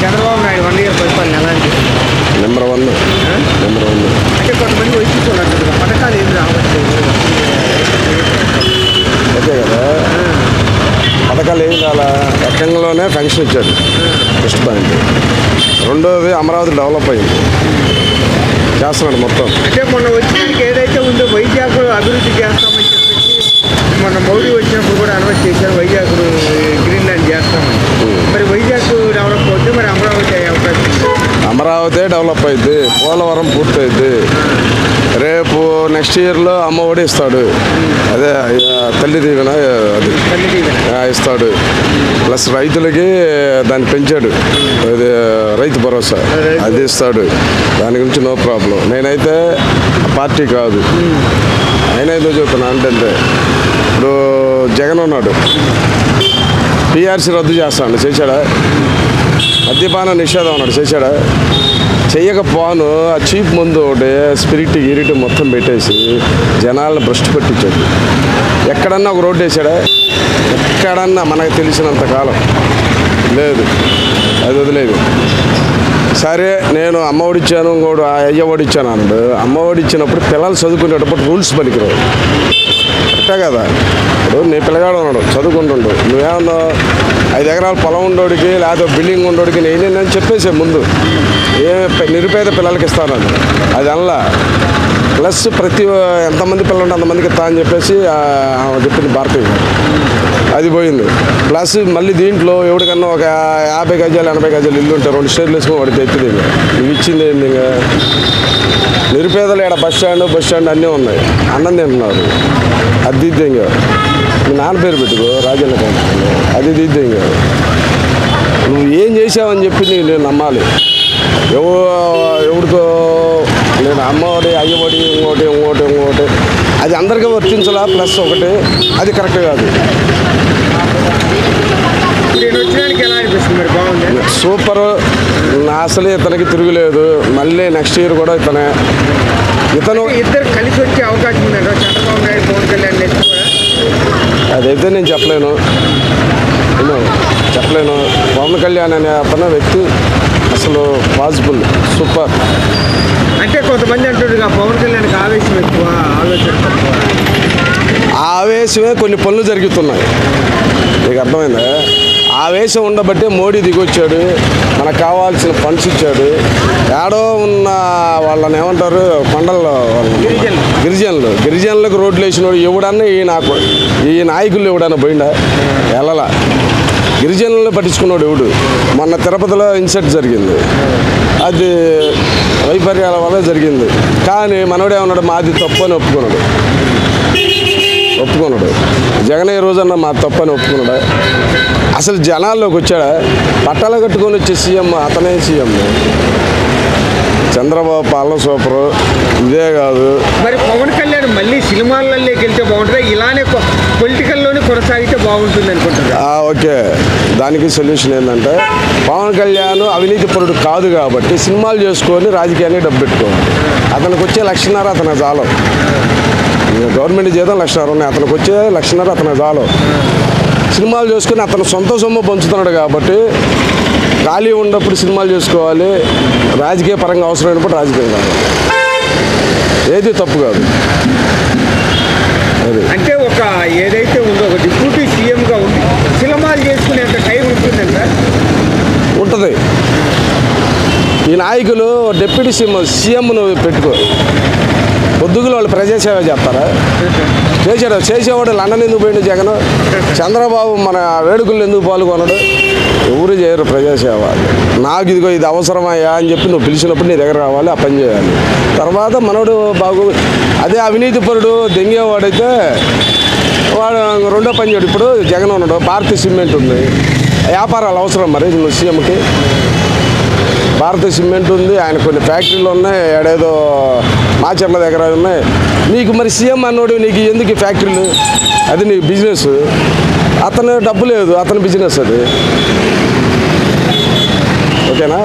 Chandrababu Naidu 1 year పరిపాలన ఎలాంటి? Number 1. అంటే కొంతమంది వైసీపీ పథకాలు ఏమి రావట్లేదు. ఓకే కదా, పథకాలు ఏం రాలా. ఎక్కంలోనే ఫంక్షన్ ఇచ్చాడు ఫస్ట్ పాయింట్. రెండోది అమరావతి డెవలప్ అయింది, చేస్తున్నాడు మొత్తం. అంటే మొన్న వచ్చినానికి ఏదైతే ఉందో వైజాగ్ అభివృద్ధి చేస్తామని చెప్పేసి మొన్న మోడీ వచ్చినప్పుడు కూడా అనౌన్స్ చేశారు, వైజాగ్ గ్రీన్ ల్యాండ్ చేస్తామని. మరి వైజాగ్ డెవలప్ అవుతుంది, మరి అమరావతి అయ్యే అవకాశం ఉంది. అమరావతి డెవలప్ అయింది, పోలవరం పూర్తయింది. రేపు నెక్స్ట్ ఇయర్లో అమ్మ ఒడి ఇస్తాడు, అదే తల్లి దీవెన అది ఇస్తాడు. ప్లస్ రైతులకి దాన్ని పెంచాడు, అది రైతు భరోసా అది ఇస్తాడు. దాని గురించి నో ప్రాబ్లం. నేనైతే పార్టీ కాదు, నేనైతే చెప్తున్నా అంటే ఇప్పుడు జగన్ ఉన్నాడు, పిఆర్సీ రద్దు చేస్తాడు, చేశాడా? మద్యపాన నిషేధం అన్నాడు, చేశాడా? చెయ్యకపోను ఆ చీప్ ముందు ఒకటి స్పిరిట్ గిరిట్ మొత్తం పెట్టేసి జనాలను భ్రష్టు పట్టించాడు. ఎక్కడన్నా ఒక రోడ్డు వేసాడా? ఎక్కడన్నా మనకు తెలిసినంత కాలం లేదు, అది వదిలేదు. సరే నేను అమ్మ ఒడిచ్చాను, ఇంకోటి అయ్య ఒడిచ్చాను అన్నాడు. అమ్మ ఒడిచ్చినప్పుడు పిల్లలు చదువుకునేటప్పుడు రూల్స్ పనికిరావు, కరెక్టే కదా? ఇప్పుడు నీ పిల్లగాడు ఉన్నాడు, చదువుకుంటుండు, నువ్వేమన్నా 5 ఎకరాల పొలం ఉండోడికి లేకపోతే బిల్డింగ్ ఉండోడికి నేను చెప్పేసే ముందు ఏ నిరుపేద పిల్లలకి ఇస్తానని, అది అనలా. ప్లస్ ఎంతమంది పిల్లలు ఉంటే అంతమందికి ఇస్తా అని చెప్పేసి చెప్పింది భారతీయ, అది పోయింది. ప్లస్ మళ్ళీ దీంట్లో ఎవరికన్నా ఒక 50 గజాలు 80 గజాలు ఇల్లు ఉంటే 2 షేర్లు వేసుకుని వాడికి ఎత్తుది. ఇవి ఇచ్చింది ఏంది? ఇంకా నిరుపేదలు ఇక్కడ బస్ స్టాండ్ అన్నీ ఉన్నాయి, అన్నం తింటున్నారు. అది దిద్దే ఇంకా మీ నాన్న పేరు పెట్టుకో రాజన్న కంపెనీ, అది దిద్దే ఇంకా నువ్వు ఏం చేసావని చెప్పి నేను నమ్మాలి. ఎవరికో నేను అమ్మఒడి అయ్యఒడి ఇంకోటి అది అందరికీ వర్తించాలా. ప్లస్ ఒకటి అది కరెక్ట్ కాదు. సూపర్, అసలు ఇతనికి తిరుగులేదు. మళ్ళీ నెక్స్ట్ ఇయర్ కూడా ఇతను ఇద్దరు కలిసి వచ్చే అవకాశం ఉందంట, చంద్రబాబు నాయుడు పవన్ కళ్యాణ్. అదైతే నేను చెప్పలేను. పవన్ కళ్యాణ్ అనే అతను వ్యక్తి అసలు పాసిబుల్, సూపర్. అంటే కొంతమంది అంటుండగా పవన్ కళ్యాణ్కి ఆవేశం ఎక్కువ, ఆలోచన తక్కువ. ఆవేశమే కొన్ని పనులు జరుగుతున్నాయి, నీకు అర్థమైందా? ఆవేశం ఉండబట్టే మోడీ దిగొచ్చాడు, మనకు కావాల్సిన ఫండ్స్ ఇచ్చాడు. ఏడో ఉన్న వాళ్ళని ఏమంటారు, కొండల్లో గిరిజనులకు రోడ్లు వేసినోడు ఎవడన్నా ఈ నాయకులు ఎవడన్నా పోయిండా? వెళ్ళలా. గిరిజనులను పట్టించుకున్నాడు ఎవడు? మొన్న తిరుపతిలో ఇన్సిడెంట్ జరిగింది, అది వైపర్యాల వల్ల జరిగింది. కానీ మనోడేమన్నాడు, మాది తప్పు అని ఒప్పుకున్నాడు. జగన్ ఈ రోజన్నా మా తప్పని ఒప్పుకున్నాడా? అసలు జనాల్లోకి వచ్చాడా? పట్టాలు కట్టుకొని వచ్చే సీఎం అతనే సీఎం. చంద్రబాబు పాలన సూపరు. ఇదే కాదు, మరి పవన్ కళ్యాణ్ మళ్ళీ సినిమాలలోకి వెళ్తే బాగుంటుంది, ఇలానే పొలిటికల్లోనే కొనసాగితే బాగుంటుంది అనుకుంటున్నా. ఓకే, దానికి సొల్యూషన్ ఏంటంటే పవన్ కళ్యాణ్ అవినీతి పరుడు కాదు కాబట్టి సినిమాలు చేసుకొని రాజకీయాన్ని డబ్బు పెట్టుకోవాలి. అతనికి వచ్చే 1,50,000 అతను చాలు. గవర్నమెంట్ జీతం 1,50,000 ఉన్నాయి, అతనికి వచ్చే 1,50,000 అతను చాలు. సినిమాలు చేసుకుని అతను సొంత సొమ్ము పంచుతున్నాడు కాబట్టి ఖాళీ ఉన్నప్పుడు సినిమాలు చేసుకోవాలి, రాజకీయ పరంగా అవసరమైనప్పుడు రాజకీయం కావాలి. ఏది తప్పు కాదు. అంటే ఏదైతే ఉందో ఒక డిప్యూటీ సీఎంగా ఉంది, సినిమాలు చేసుకునేంత టైం ఉంటుందంట. ఉంటుంది. ఈ నాయకులు డిప్యూటీ సీఎంను పెట్టుకో, పొద్దుగులు వాళ్ళు ప్రజాసేవ చేస్తారా? చేసేవాడు లండన్ ఎందుకు పోయిండు జగన్? చంద్రబాబు మన వేడుకలు ఎందుకు పాల్గొనడు? ఎవరు చేయరు ప్రజాసేవ. నాకు ఇదిగో ఇది అవసరమయ్యా అని చెప్పి నువ్వు పిలిచినప్పుడు నీ దగ్గర రావాలి, ఆ పని చేయాలి. తర్వాత మనోడు అదే అవినీతి పరుడు దెంగేవాడైతే వాడు రెండో పని చేయడు. ఇప్పుడు జగన్ ఉన్నాడు, భారతీయ సిమెంట్ ఉంది, వ్యాపారాలు అవసరం మరి నువ్వు సీఎంకి. భారతీయ సిమెంట్ ఉంది, ఆయన కొన్ని ఫ్యాక్టరీలు ఉన్నాయి, ఏడేదో మాచర్ల దగ్గర ఉన్నాయి. నీకు మరి సీఎం అన్నోడు నీకు ఎందుకు ఫ్యాక్టరీలు? అది నీ బిజినెస్. అతను డబ్బు లేదు, అతని బిజినెస్ అది. ఓకేనా?